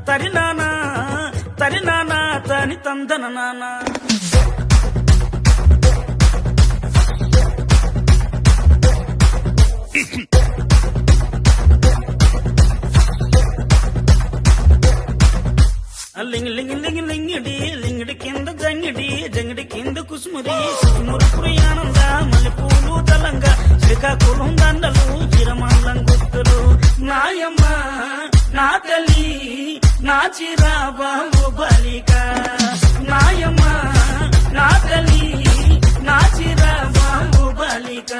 తరినానా తరినానా తని తందన నానా లింగి లింగి లింగి లింగిడి లింగిడి కింద జంగిడి జంగిడి కింద కుసుమురి కుసుమురుపురి ఆనంద మల్లెపూలు తలంగా శ్రీకాకుళం దండలు చిరమల్లం గుర్తులు నాయమ్మ నా తల్లి నా చిరాబాబు బలిక నాయమ్మ నా తల్లి నా చిరాబాబు బలిక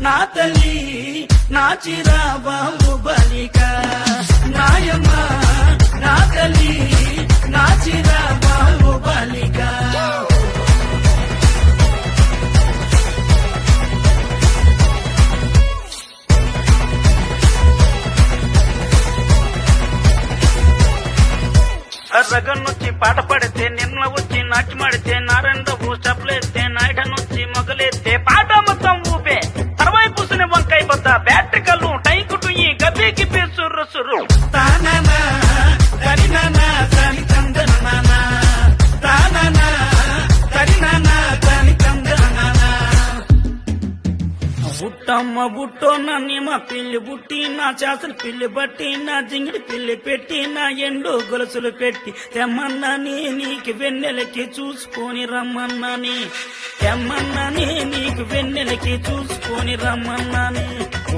నా తల్లి నా చిరాబాబు బలిక నాయమ్మ నా తల్లి నా చిరాబాబు బలిక రగన్నొచ్చి పాట పడితే నిన్న వచ్చి నాటి మాడితే నారాయణరావు స్టెప్లెత్తే నాయుడనొచ్చి మొగలెత్తే పాట మొత్తం ఊపే తర్వాయి పూసిన వంకాయ బద్ద బ్యాటరీ కళ్ళు టైకుటు ఈ గబ్బీకి పేసుర్రు సుర్రు తానా తరినానా తని తందన నానా తానా తరినానా తని తందన నానా బుట్టమ్మ బుట్టో నన్ను మా పిల్లి బుట్టి నా చేసల పిల్లి బట్టి నా జింగిడి పిల్లి పెట్టి నా ఎండు గొలుసులు పెట్టి తెమ్మన్నాని నీకు వెన్నెలకి చూసుకొని రమ్మన్నాని తెమ్మన్నాని నీకు వెన్నెలకి చూసుకొని రమ్మన్నాని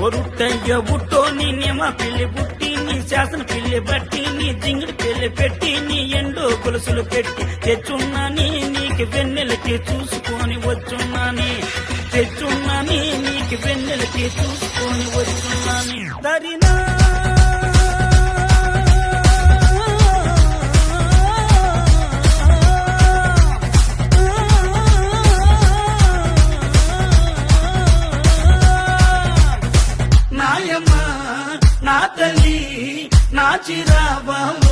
ఒరుట్టయ్య బుట్టో నీ మా పిల్లి బుట్టి నీ చేసల పిల్లి బట్టి నీ జింగిడి పిల్లి పెట్టి నీ ఎండు గొలుసులు పెట్టి తెచ్చున్నాని నీకు వెన్నెలకి చూసుకొని వచ్చున్నాని తెచ్చున్నాని నీకు వెన్నెలకి చూసుకొని వచ్చున్నాని దరినా నాయమ్మ నా తల్లి నా చిరాబాబు